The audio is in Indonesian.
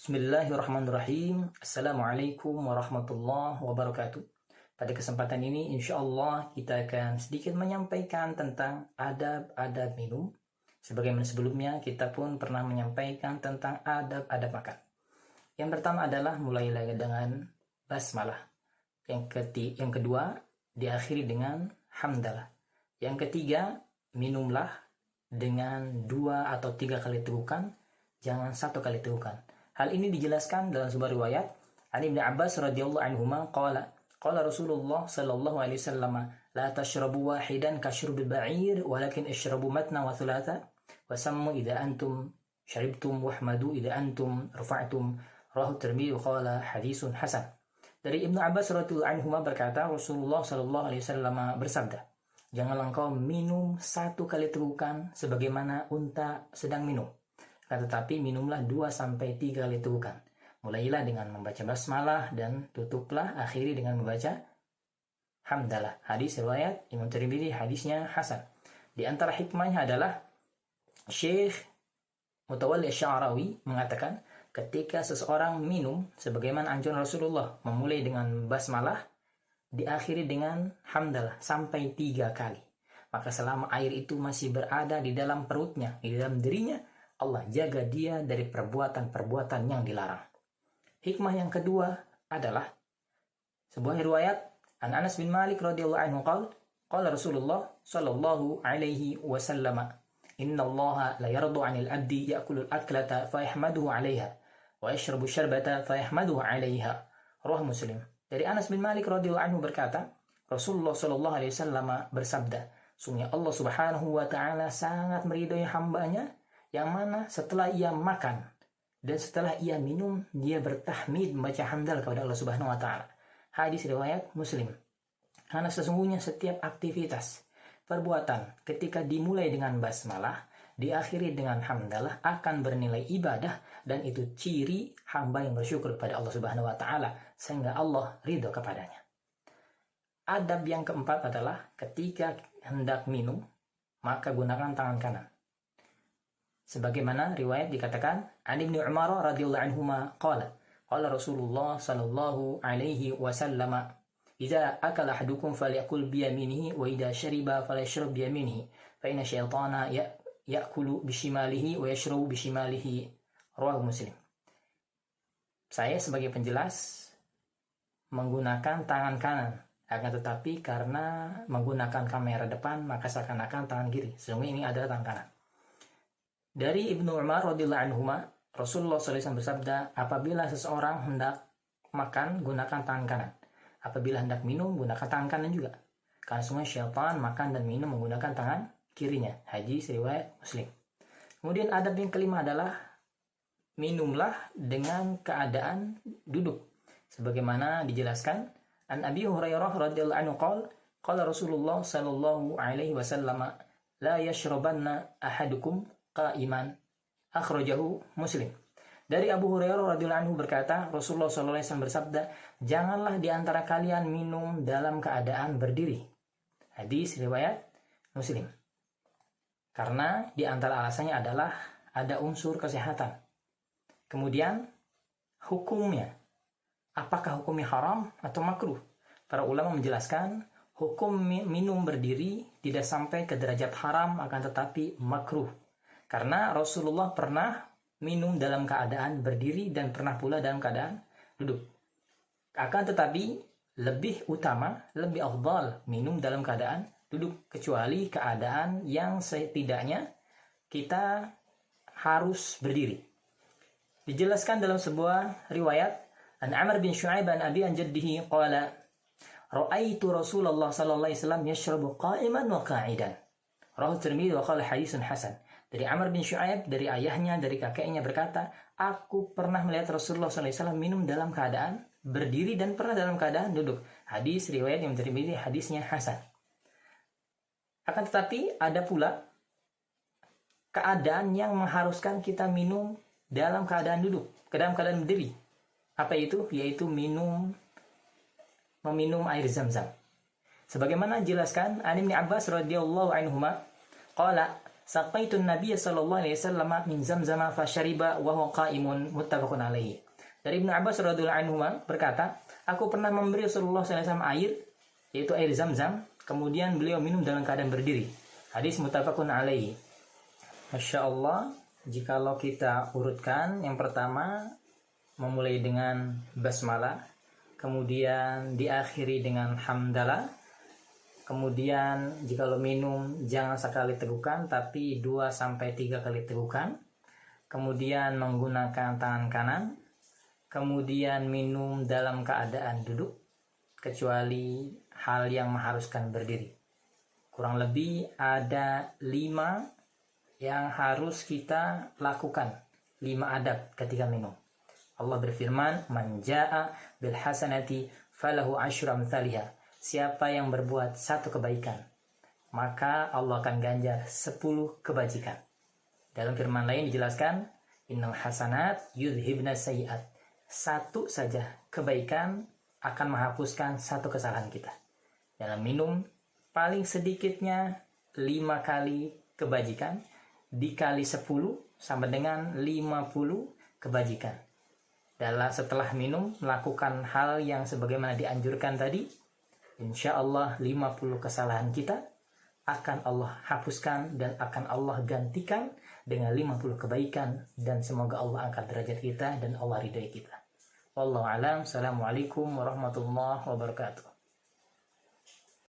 Bismillahirrahmanirrahim. Assalamualaikum warahmatullahi wabarakatuh. Pada kesempatan ini insya Allah kita akan sedikit menyampaikan tentang adab-adab minum. Sebagaimana sebelumnya kita pun pernah menyampaikan tentang adab-adab makan. Yang pertama adalah mulailah dengan basmalah. Yang kedua diakhiri dengan hamdalah. Yang ketiga minumlah dengan 2 atau 3 kali tegukan, jangan 1 kali tegukan. Hal ini dijelaskan dalam sebuah riwayat Ali bin Abbas radhiyallahu anhuma qala Rasulullah sallallahu alaihi wasallam la tashrabu wahidan kashurbil ba'ir walakin ishrabu matna wa thulatha wa sammu idza antum syaribtum wahmadu idza antum rafa'tum rawahu Tirmidzi qala haditsun hasan. Dari Ibnu Abbas radhiyallahu anhuma berkata Rasulullah sallallahu alaihi wasallam bersabda, janganlah engkau minum 1 kali tegukan sebagaimana unta sedang minum. Tetapi minumlah 2-3 kali tegukan. Mulailah dengan membaca basmalah dan tutuplah akhiri dengan membaca hamdalah. Hadis riwayat Imam Tirmidzi, hadisnya hasan. Di antara hikmahnya adalah Syekh Mutawalli Asy-Sya'rawi mengatakan ketika seseorang minum sebagaimana anjuran Rasulullah memulai dengan basmalah diakhiri dengan hamdalah sampai 3 kali. Maka selama air itu masih berada di dalam perutnya, di dalam dirinya, Allah jaga dia dari perbuatan-perbuatan yang dilarang. Hikmah yang kedua adalah sebuah riwayat an Anas bin Malik radhiyallahu anhu qala Rasulullah sallallahu alaihi wasallam inna Allah la yardu 'anil 'abdi ya'kulu al-aklata fa yahmaduhu 'alayha wa yashrabu syarbata fa yahmaduhu 'alayha. Rawahu Muslim. Dari Anas bin Malik radhiyallahu anhu berkata, Rasulullah sallallahu alaihi wasallam bersabda, sungguh Allah Subhanahu wa taala sangat meridhai hambanya yang mana setelah ia makan dan setelah ia minum dia bertahmid membaca hamdal kepada Allah Subhanahu wa taala. Hadis riwayat Muslim. Karena sesungguhnya setiap aktivitas perbuatan ketika dimulai dengan basmalah diakhiri dengan hamdalah akan bernilai ibadah dan itu ciri hamba yang bersyukur kepada Allah Subhanahu wa taala sehingga Allah ridho kepadanya. Adab yang keempat adalah ketika hendak minum maka gunakan tangan kanan. Sebagaimana riwayat dikatakan An Ibnu Umar radhiyallahu anhuma qala Rasulullah sallallahu alaihi wasallam idza akala ahadukum falyakul bi yaminihi wa idza shariba falyashrab bi yaminihi fa inna syaitana ya'kulu bi shimalihi wa yashrabu bi shimalihi. Rawahu Muslim. Saya sebagai penjelas menggunakan tangan kanan, akan tetapi karena menggunakan kamera depan maka seakan-akan tangan kiri. Sesungguhnya ini adalah tangan kanan. Dari Ibnu Umar radhiyallahu anhuma, Rasulullah SAW bersabda, apabila seseorang hendak makan, gunakan tangan kanan. Apabila hendak minum, gunakan tangan kanan juga. Karena semua syaitan makan dan minum menggunakan tangan kirinya. Hadis riwayat Muslim. Kemudian adab yang kelima adalah minumlah dengan keadaan duduk. Sebagaimana dijelaskan, An Abi Hurairah radhiyallahu anhu qala Rasulullah sallallahu alaihi wasallam, la yashrabanna ahadukum qa'iman. Akhrajahu Muslim. Dari Abu Hurairah radhiyallahu anhu berkata, Rasulullah sallallahu alaihi wasallam bersabda, janganlah di antara kalian minum dalam keadaan berdiri. Hadis riwayat Muslim. Karena di antara alasannya adalah ada unsur kesehatan. Kemudian hukumnya, apakah hukumnya haram atau makruh? Para ulama menjelaskan hukum minum berdiri tidak sampai ke derajat haram akan tetapi makruh. Karena Rasulullah pernah minum dalam keadaan berdiri dan pernah pula dalam keadaan duduk. Akan tetapi lebih utama, lebih afdal minum dalam keadaan duduk, kecuali keadaan yang setidaknya kita harus berdiri. Dijelaskan dalam sebuah riwayat An Amr bin Shu'aib an Abi an jaddihi qala ra'aitu Rasulullah sallallahu alaihi wasallam yashrabu qa'iman wa qa'idan. Rawahu Tirmidzi wa qala haditsun hasan. Dari Amr bin Shu'aib, dari ayahnya, dari kakeknya berkata, aku pernah melihat Rasulullah SAW minum dalam keadaan berdiri dan pernah dalam keadaan duduk. Hadis riwayat yang Tirmidzi, hadisnya hasan. Akan tetapi ada pula keadaan yang mengharuskan kita minum dalam keadaan duduk, dalam keadaan berdiri. Apa itu? Yaitu meminum air Zam-Zam. Sebagaimana dijelaskan An Ibnu Abbas radhiyallahu anhuma qala Saqaitun Nabiy sallallahu alaihi wasallam min zamzama fashariba wa huwa qa'imun, muttafaqun alaihi. Dari Ibnu Abbas radhiyallahu anhu berkata, aku pernah memberi Rasulullah SAW air, yaitu air Zam-Zam, kemudian beliau minum dalam keadaan berdiri. Hadis muttafaqun alaihi. Masya Allah, jikalau kita urutkan, yang pertama memulai dengan basmalah, kemudian diakhiri dengan hamdalah, kemudian jikalau minum jangan sekali tegukan tapi 2-3 kali tegukan, kemudian menggunakan tangan kanan, kemudian minum dalam keadaan duduk kecuali hal yang mengharuskan berdiri. Kurang lebih ada 5 yang harus kita lakukan, 5 adab ketika minum. Allah berfirman, man jaa bil hasanati falahu asyru amsalihha. Siapa yang berbuat 1 kebaikan, maka Allah akan ganjar 10 kebajikan. Dalam firman lain dijelaskan, innal hasanat yudhibna sayyi'at. 1 saja kebaikan akan menghapuskan 1 kesalahan kita. Dalam minum, paling sedikitnya 5 kali kebajikan, dikali 10 sama dengan 50 kebajikan. Setelah minum, melakukan hal yang sebagaimana dianjurkan tadi, insya Allah 50 kesalahan kita akan Allah hapuskan dan akan Allah gantikan dengan 50 kebaikan, dan semoga Allah angkat derajat kita dan Allah ridai kita. Wallahu a'lam. Assalamualaikum warahmatullahi wabarakatuh.